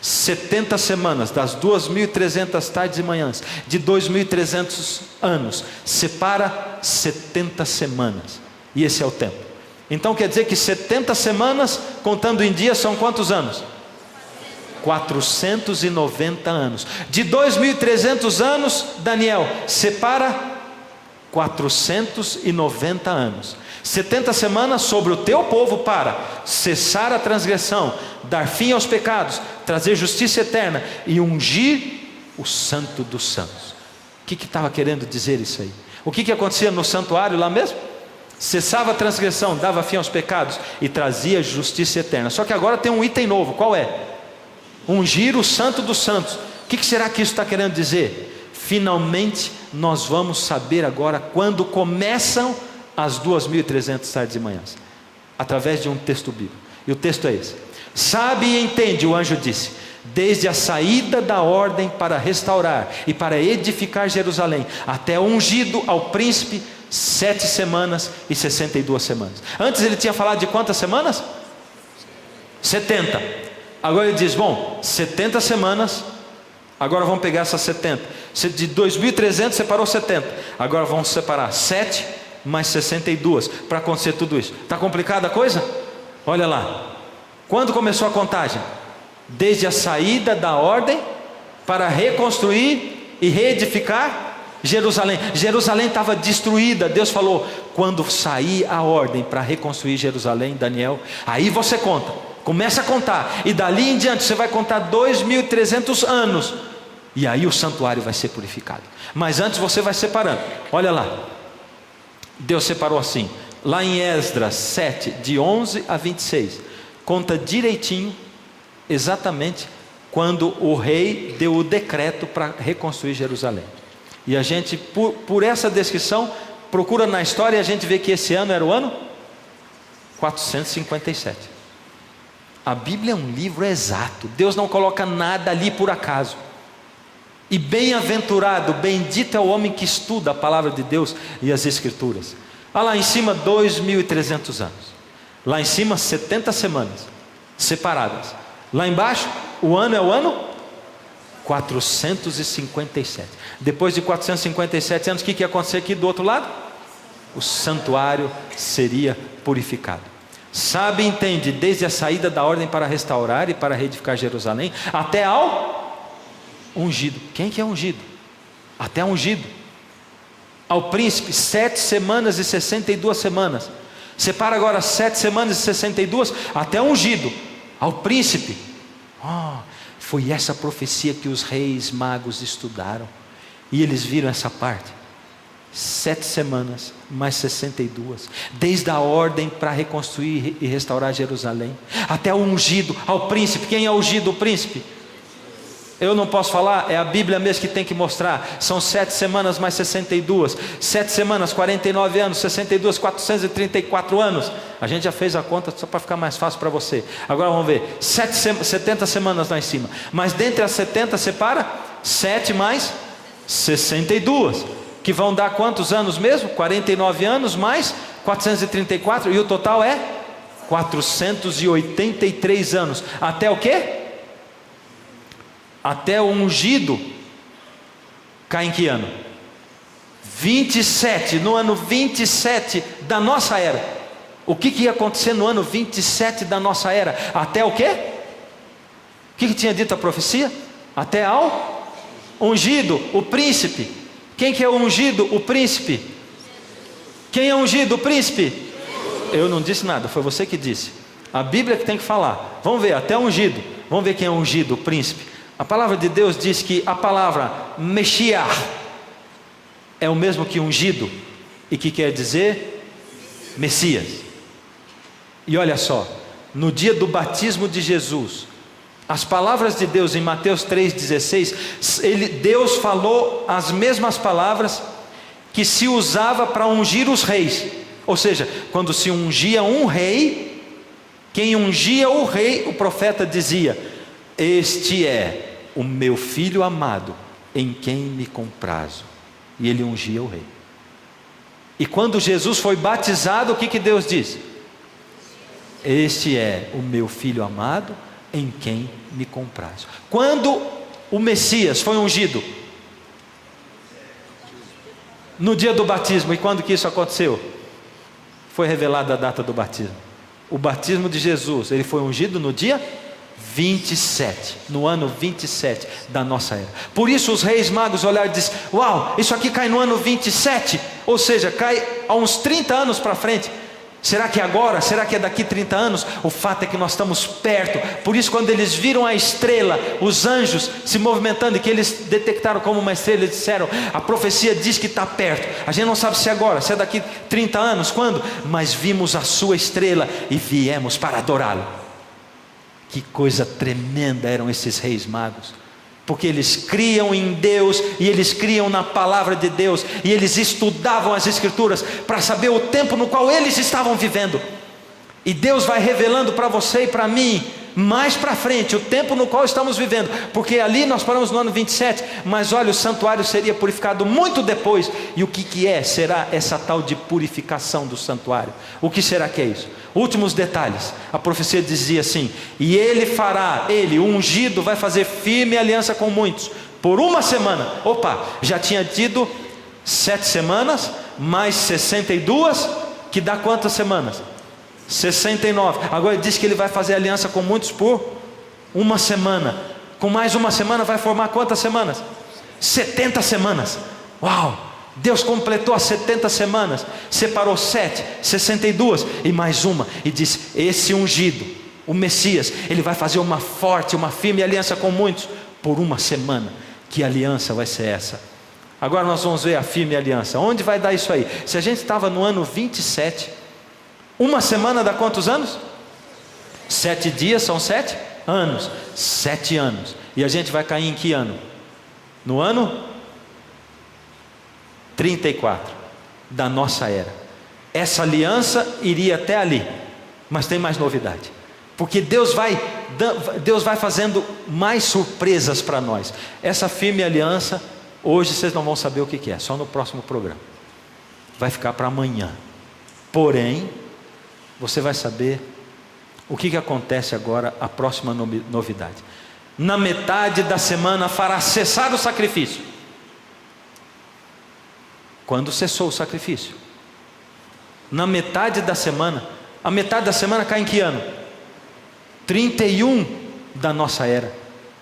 70 semanas, das 2.300 tardes e manhãs, de 2.300 anos, separa 70 semanas. E esse é o tempo. Então quer dizer que 70 semanas, contando em dias, são quantos anos? 490 anos. De 2.300 anos, Daniel, separa 490 anos. 70 semanas sobre o teu povo para cessar a transgressão, dar fim aos pecados, trazer justiça eterna e ungir o santo dos santos. O que estava querendo dizer isso aí? O que acontecia no santuário lá mesmo? Cessava a transgressão, dava fim aos pecados e trazia justiça eterna. Só que agora tem um item novo. Qual é? Ungir o santo dos santos. O que será que isso está querendo dizer? Finalmente nós vamos saber agora quando começam as 2.300 tardes e manhãs, através de um texto bíblico. E o texto é esse: sabe e entende, o anjo disse, desde a saída da ordem para restaurar e para edificar Jerusalém, até ungido ao príncipe, 7 semanas e 62 semanas. Antes ele tinha falado de quantas semanas? 70. Agora ele diz: bom, 70 semanas Agora vamos pegar essas 70. De 2.300 separou 70. Agora vamos separar 7 mais 62 para acontecer tudo isso. Está complicada a coisa? Olha lá. Quando começou a contagem? Desde a saída da ordem para reconstruir e reedificar Jerusalém. Jerusalém estava destruída. Deus falou: quando sair a ordem para reconstruir Jerusalém, Daniel, aí você conta. Começa a contar, e dali em diante você vai contar 2.300 anos, e aí o santuário vai ser purificado. Mas antes você vai separando. Olha lá, Deus separou assim, lá em Esdras 7, de 11 a 26, conta direitinho, exatamente, quando o rei deu o decreto para reconstruir Jerusalém. E a gente, por essa descrição, procura na história, e a gente vê que esse ano era o ano 457. A Bíblia é um livro exato. Deus não coloca nada ali por acaso. E bem-aventurado, bendito é o homem que estuda a palavra de Deus e as Escrituras. Lá em cima 2.300 anos. Lá em cima 70 semanas separadas. Lá embaixo o ano é o ano 457. Depois de 457 anos, o que ia acontecer aqui do outro lado? O santuário seria purificado. Sabe e entende, desde a saída da ordem para restaurar e para reedificar Jerusalém, até ao ungido. Quem que é ungido? Até ungido. Ao príncipe, 7 semanas e 62 semanas. Separa agora 7 semanas e 62, até ungido. Ao príncipe. Foi essa profecia que os reis magos estudaram. E eles viram essa parte. 7 semanas, mais 62, desde a ordem para reconstruir e restaurar Jerusalém, até o ungido, ao príncipe. Quem é ungido? O príncipe. Eu não posso falar, é a Bíblia mesmo que tem que mostrar. São 7 semanas mais 62, 7 semanas, 49 anos, 62, 434 anos. A gente já fez a conta só para ficar mais fácil para você. Agora vamos ver, 70 semanas lá em cima, mas dentre as 70 separa 7 mais 62, que vão dar quantos anos mesmo? 49 anos mais 434, e o total é 483 anos. Até o quê? Até o ungido cai em que ano? 27, no ano 27 da nossa era. O que ia acontecer no ano 27 da nossa era? Até o quê? O que tinha dito a profecia? Até ao ungido, o príncipe. Quem que é o ungido? O príncipe. Quem é ungido? O príncipe. Eu não disse nada, foi você que disse. A Bíblia que tem que falar. Vamos ver, até ungido. Vamos ver quem é ungido, o príncipe. A palavra de Deus diz que a palavra Meshiach é o mesmo que ungido, e que quer dizer Messias. E olha só, no dia do batismo de Jesus, as palavras de Deus em Mateus 3,16, Deus falou as mesmas palavras que se usava para ungir os reis. Ou seja, quando se ungia um rei, quem ungia o rei, o profeta dizia: este é o meu filho amado, em quem me comprazo. E ele ungia o rei. E quando Jesus foi batizado, o que Deus disse? Este é o meu filho amado, em quem me comprazo. Quando o Messias foi ungido? No dia do batismo. E quando que isso aconteceu? Foi revelada a data do batismo. O batismo de Jesus, ele foi ungido no dia 27, no ano 27 da nossa era. Por isso os reis magos olharam e disseram: uau, isso aqui cai no ano 27, ou seja, cai há uns 30 anos para frente. Será que é agora? Será que é daqui 30 anos? O fato é que nós estamos perto. Por isso, quando eles viram a estrela, os anjos se movimentando, e que eles detectaram como uma estrela, eles disseram: a profecia diz que está perto. A gente não sabe se é agora, se é daqui 30 anos, quando? Mas vimos a sua estrela e viemos para adorá-lo. Que coisa tremenda eram esses reis magos, porque eles criam em Deus, e eles criam na palavra de Deus, e eles estudavam as Escrituras para saber o tempo no qual eles estavam vivendo. E Deus vai revelando para você e para mim, mais para frente, o tempo no qual estamos vivendo, porque ali nós paramos no ano 27, mas olha, o santuário seria purificado muito depois. E o que será essa tal de purificação do santuário? O que será que é isso? Últimos detalhes. A profecia dizia assim: e ele fará, ele, o ungido, vai fazer firme aliança com muitos, por uma semana. Opa, já tinha tido 7 semanas, mais 62, que dá quantas semanas? 69. Agora ele diz que ele vai fazer aliança com muitos por uma semana. Com mais uma semana vai formar quantas semanas? 70 semanas. Uau! Deus completou as 70 semanas, separou 7, 62 e mais uma, e disse: esse ungido, o Messias, ele vai fazer uma forte, uma firme aliança com muitos por uma semana. Que aliança vai ser essa? Agora nós vamos ver a firme aliança. Onde vai dar isso aí? Se a gente estava no ano 27, uma semana dá quantos anos? 7 dias são 7 anos. 7 anos. E a gente vai cair em que ano? No ano 34 da nossa era. Essa aliança iria até ali, mas tem mais novidade, porque Deus vai fazendo mais surpresas para nós. Essa firme aliança, hoje vocês não vão saber o que é, só no próximo programa, vai ficar para amanhã. Porém, você vai saber o que acontece agora, a próxima novidade. Na metade da semana fará cessar o sacrifício. Quando cessou o sacrifício? Na metade da semana. A metade da semana cai em que ano? 31 da nossa era.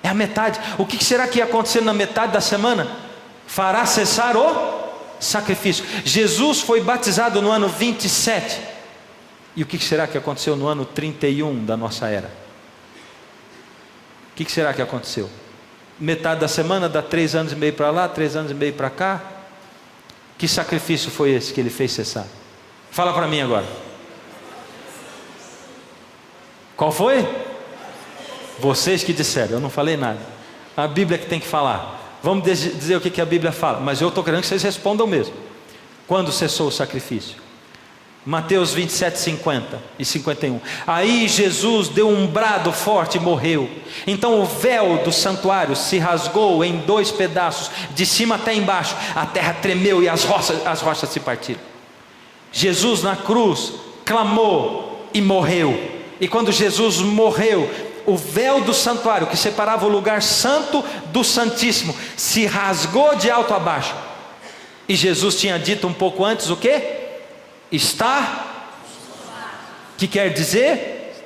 É a metade. O que será que ia acontecer na metade da semana? Fará cessar o sacrifício. Jesus foi batizado no ano 27. E o que será que aconteceu no ano 31 da nossa era? O que será que aconteceu? Metade da semana dá 3 anos e meio para lá, 3 anos e meio para cá. Que sacrifício foi esse que ele fez cessar? Fala para mim agora. Qual foi? Vocês que disseram, eu não falei nada. A Bíblia que tem que falar. Vamos dizer o que a Bíblia fala, mas eu estou querendo que vocês respondam mesmo. Quando cessou o sacrifício? Mateus 27, 50 e 51. Aí Jesus deu um brado forte e morreu. Então o véu do santuário se rasgou em 2 pedaços, de cima até embaixo. A terra tremeu e as rochas se partiram. Jesus na cruz clamou e morreu. E quando Jesus morreu, o véu do santuário que separava o lugar santo do santíssimo se rasgou de alto a baixo. E Jesus tinha dito um pouco antes o quê? Está, que quer dizer?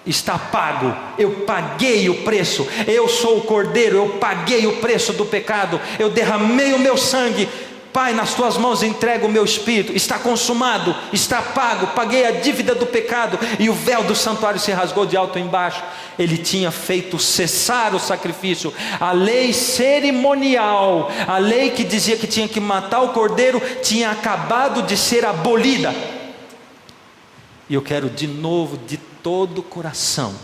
Está pago. Eu paguei o preço. Eu sou o Cordeiro, eu paguei o preço do pecado. Eu derramei o meu sangue. Pai, nas tuas mãos entrego o meu espírito. Está consumado, está pago. Paguei a dívida do pecado. E o véu do santuário se rasgou de alto embaixo. Ele tinha feito cessar o sacrifício. A lei cerimonial, a lei que dizia que tinha que matar o cordeiro, tinha acabado de ser abolida. E eu quero de novo, de todo o coração,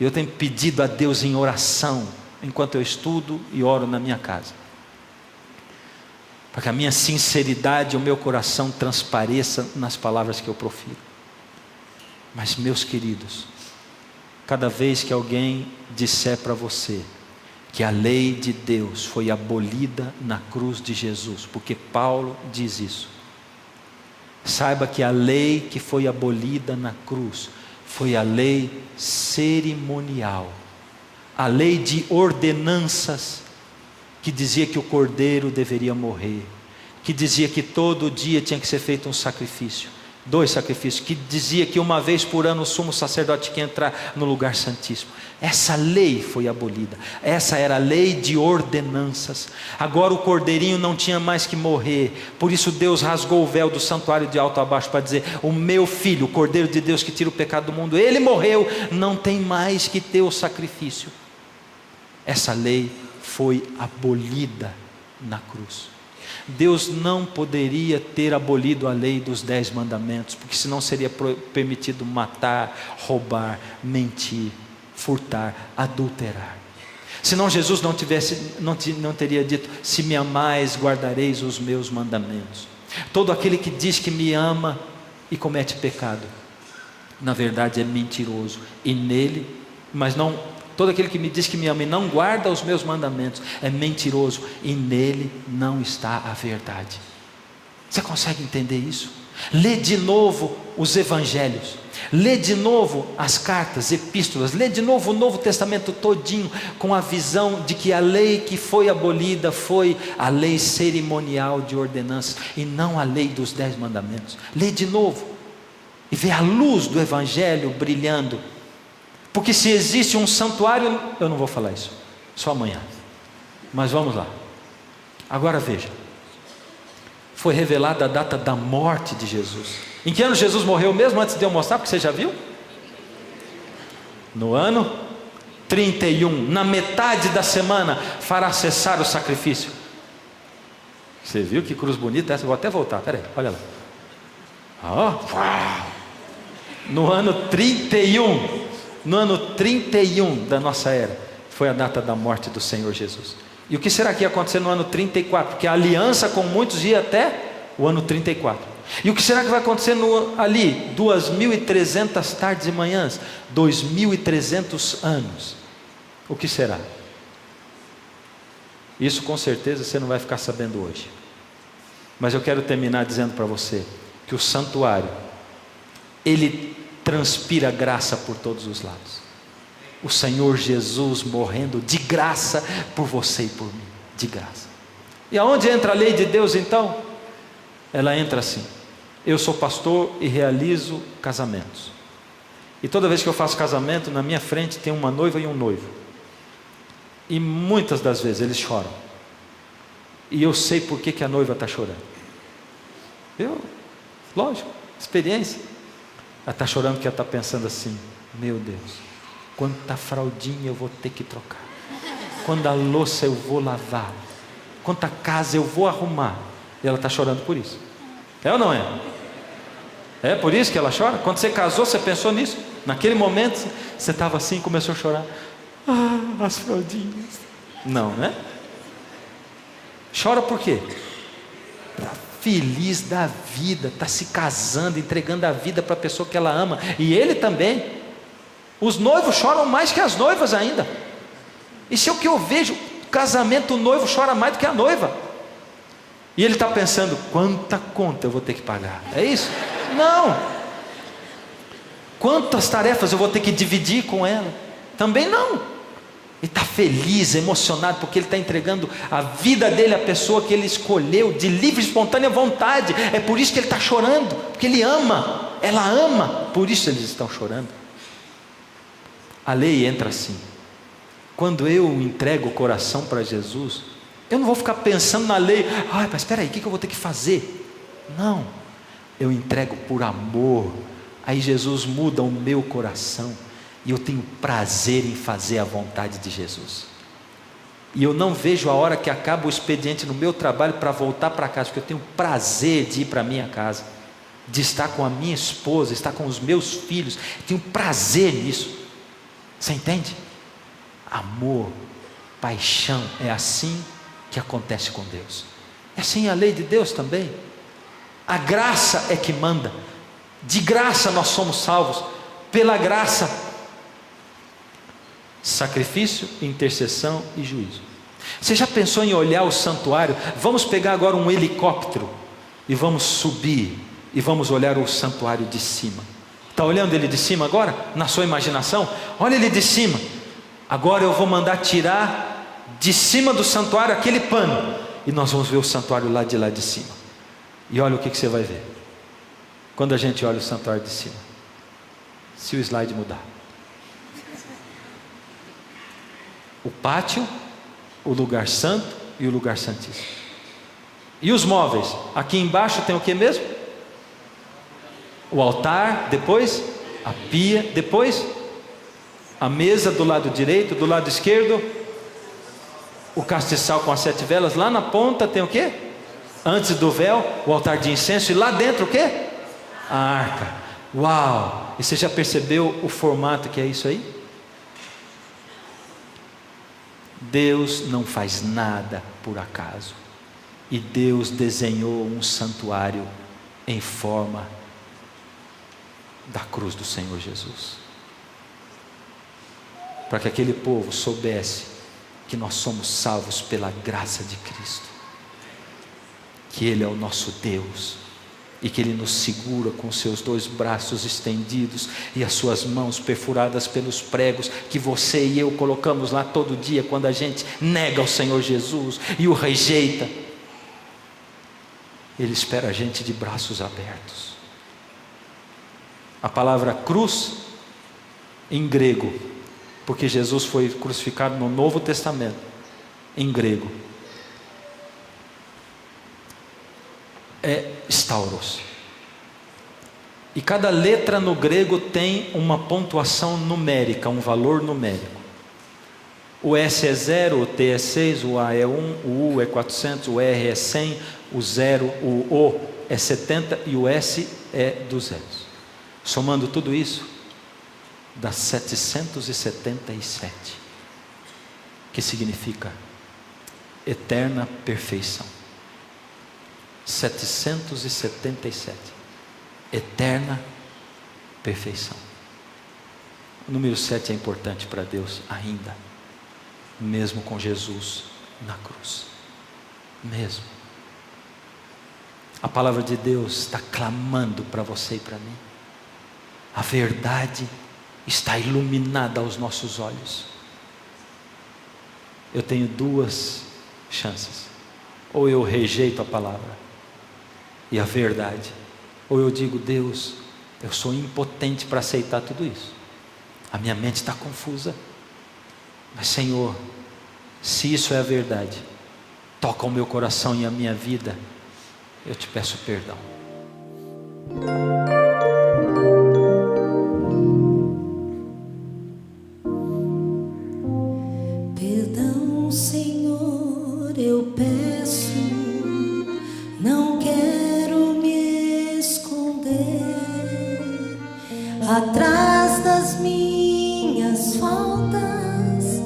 eu tenho pedido a Deus em oração, enquanto eu estudo e oro na minha casa, para que a minha sinceridade e o meu coração transpareça nas palavras que eu profiro. Mas, meus queridos, cada vez que alguém disser para você que a lei de Deus foi abolida na cruz de Jesus, porque Paulo diz isso, saiba que a lei que foi abolida na cruz foi a lei cerimonial, a lei de ordenanças, que dizia que o cordeiro deveria morrer, que dizia que todo dia tinha que ser feito um sacrifício, 2 sacrifícios, que dizia que uma vez por ano o sumo sacerdote tinha que entrar no lugar santíssimo. Essa lei foi abolida. Essa era a lei de ordenanças. Agora o cordeirinho não tinha mais que morrer. Por isso Deus rasgou o véu do santuário de alto a baixo para dizer: o meu filho, o Cordeiro de Deus que tira o pecado do mundo, ele morreu, não tem mais que ter o sacrifício. Essa lei foi abolida na cruz. Deus não poderia ter abolido a lei dos 10 mandamentos, porque senão seria permitido matar, roubar, mentir, furtar, adulterar. Senão Jesus não teria dito: se me amais, guardareis os meus mandamentos. Todo aquele que diz que me ama e comete pecado, na verdade é mentiroso, e nele, mas não. Todo aquele que me diz que me ama e não guarda os meus mandamentos é mentiroso, e nele não está a verdade. Você consegue entender isso? Lê de novo os evangelhos. Lê de novo as cartas, epístolas. Lê de novo o Novo Testamento todinho, com a visão de que a lei que foi abolida foi a lei cerimonial de ordenanças, e não a lei dos 10 mandamentos. Lê de novo e vê a luz do evangelho brilhando. Porque se existe um santuário, eu não vou falar isso, só amanhã. Mas vamos lá. Agora veja. Foi revelada a data da morte de Jesus. Em que ano Jesus morreu mesmo, antes de eu mostrar, porque você já viu? No ano 31, na metade da semana, fará cessar o sacrifício. Você viu que cruz bonita essa? Vou até voltar, peraí, olha lá. Uau. No ano 31, no ano 31 da nossa era, foi a data da morte do Senhor Jesus. E o que será que ia acontecer no ano 34? Porque a aliança com muitos ia até o ano 34. E o que será que vai acontecer ali? 2.300 tardes e manhãs, 2.300 anos. O que será? Isso com certeza você não vai ficar sabendo hoje. Mas eu quero terminar dizendo para você que o santuário, ele transpira graça por todos os lados. O Senhor Jesus morrendo de graça por você e por mim, de graça. E aonde entra a lei de Deus então? Ela entra assim: eu sou pastor e realizo casamentos, e toda vez que eu faço casamento, na minha frente tem uma noiva e um noivo, e muitas das vezes eles choram, e eu sei por que a noiva está chorando. Lógico, experiência. Ela está chorando porque ela está pensando assim: meu Deus, quanta fraldinha eu vou ter que trocar, quanta louça eu vou lavar, quanta casa eu vou arrumar. E ela está chorando por isso. É ou não é? É por isso que ela chora? Quando você casou, você pensou nisso? Naquele momento, você estava assim e começou a chorar. As fraldinhas. Não, né? Chora por quê? Está feliz da vida, está se casando, entregando a vida para a pessoa que ela ama. E ele também. Os noivos choram mais que as noivas ainda. Isso é o que eu vejo. Casamento, o noivo chora mais do que a noiva. E ele está pensando: quanta conta eu vou ter que pagar? É isso? Não. Quantas tarefas eu vou ter que dividir com ela? Também não. Ele está feliz, emocionado, porque ele está entregando a vida dele à pessoa que ele escolheu, de livre e espontânea vontade. É por isso que ele está chorando, porque ele ama, ela ama, por isso eles estão chorando. A lei entra assim: quando eu entrego o coração para Jesus, eu não vou ficar pensando na lei. Mas espera aí, o que eu vou ter que fazer? Não, eu entrego por amor. Aí Jesus muda o meu coração, e eu tenho prazer em fazer a vontade de Jesus. E eu não vejo a hora que acaba o expediente no meu trabalho para voltar para casa, porque eu tenho prazer de ir para a minha casa, de estar com a minha esposa, estar com os meus filhos. Eu tenho prazer nisso. Você entende? Amor, paixão, é assim que acontece com Deus. É assim a lei de Deus também. A graça é que manda. De graça nós somos salvos, pela graça. Sacrifício, intercessão e juízo. Você já pensou em olhar o santuário? Vamos pegar agora um helicóptero e vamos subir e vamos olhar o santuário de cima. Está olhando ele de cima agora? Na sua imaginação? Olha ele de cima. Agora eu vou mandar tirar de cima do santuário aquele pano, e nós vamos ver o santuário lá de cima. E olha o que você vai ver quando a gente olha o santuário de cima. Se o slide mudar, o pátio, o lugar santo e o lugar santíssimo. E os móveis? Aqui embaixo tem o que mesmo? O altar, depois a pia, depois a mesa do lado direito, do lado esquerdo o castiçal com as 7 velas. Lá na ponta tem o que? Antes do véu, o altar de incenso. E lá dentro o que? A arca. Uau! E você já percebeu o formato que é isso aí? Deus não faz nada por acaso. E Deus desenhou um santuário em forma da cruz do Senhor Jesus, para que aquele povo soubesse que nós somos salvos pela graça de Cristo, que Ele é o nosso Deus e que Ele nos segura com seus 2 braços estendidos e as suas mãos perfuradas pelos pregos que você e eu colocamos lá todo dia quando a gente nega o Senhor Jesus e o rejeita. Ele espera a gente de braços abertos. A palavra cruz, em grego, porque Jesus foi crucificado no Novo Testamento, em grego, é stauros. E cada letra no grego tem uma pontuação numérica, um valor numérico. O S é 0, o T é 6, o A é 1, o U é 400, o R é 100, o 0, o O é 70 e o S é 200. Somando tudo isso, dá 777, que significa eterna perfeição. 777, eterna perfeição. O número 7 é importante para Deus ainda, mesmo com Jesus na cruz, mesmo. A palavra de Deus está clamando para você e para mim. A verdade está iluminada aos nossos olhos. Eu tenho 2 chances: ou eu rejeito a palavra e a verdade, ou eu digo: Deus, eu sou impotente para aceitar tudo isso, a minha mente está confusa, mas Senhor, se isso é a verdade, toca o meu coração e a minha vida, eu te peço perdão. Perdão, Senhor, eu peço, não quero me esconder atrás das minhas faltas,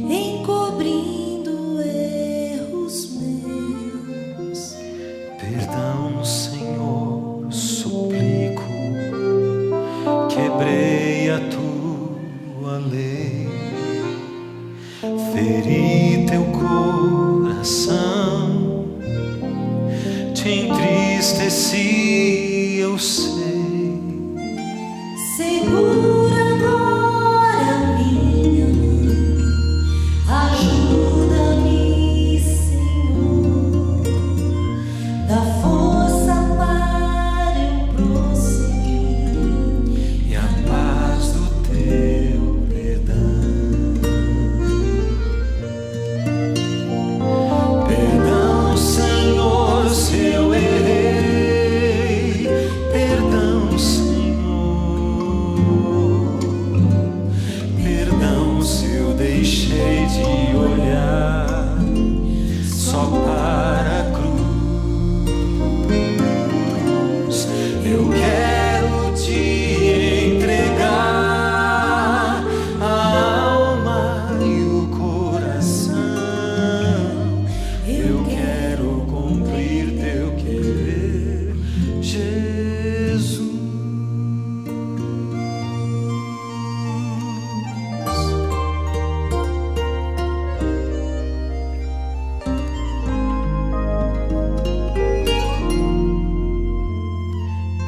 encobrindo erros meus. Perdão, Senhor, suplico, quebrei a tua lei, feri teu coração, te entristeci, eu sei. Segura agora minha mão, ajuda-me, Senhor, dá força para eu prosseguir E a paz do teu perdão. Perdão, Senhor, se eu errei. Perdão, Senhor. Perdão se eu deixei de olhar só para a cruz. Eu quero te entregar a alma e o coração. Eu quero cumprir teu querer, Jesus.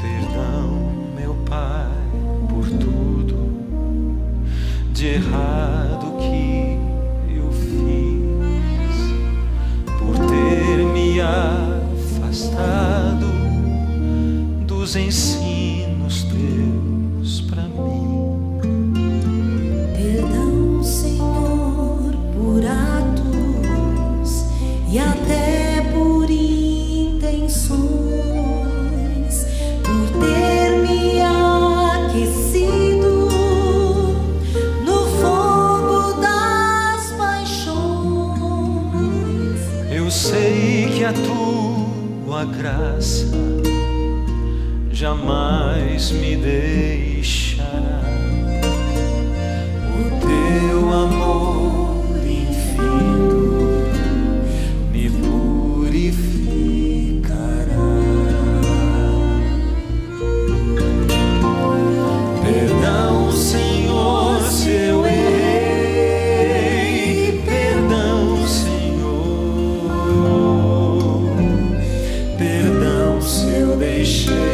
Perdão, meu Pai, por tudo de errado que eu fiz, por ter me afastado dos ensinos teus para mim. Perdão, Senhor, por atos e até por intenções, por ter me aquecido no fogo das paixões. Eu sei que a tua graça jamais me deixará. O teu amor infinito me purificará. Perdão, Senhor, se eu errei. Perdão, Senhor. Perdão se eu deixei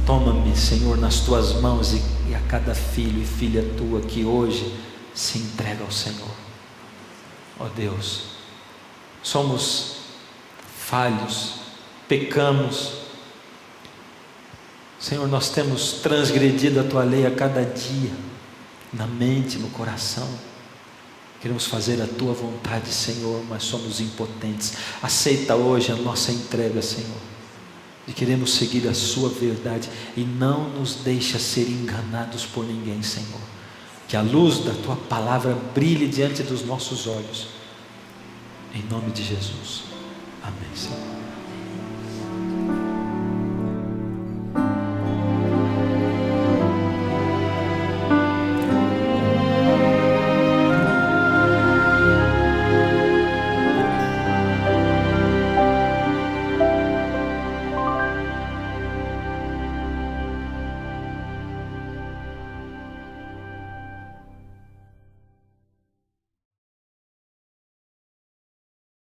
Toma-me, Senhor, nas tuas mãos e a cada filho e filha tua que hoje se entrega ao Senhor. Ó Deus, somos falhos, pecamos. Senhor, nós temos transgredido a tua lei a cada dia, na mente, no coração. Queremos fazer a tua vontade, Senhor, mas somos impotentes. Aceita hoje a nossa entrega, Senhor, e queremos seguir a sua verdade, e não nos deixa ser enganados por ninguém, Senhor. Que a luz da tua palavra brilhe diante dos nossos olhos, em nome de Jesus. Amém, Senhor.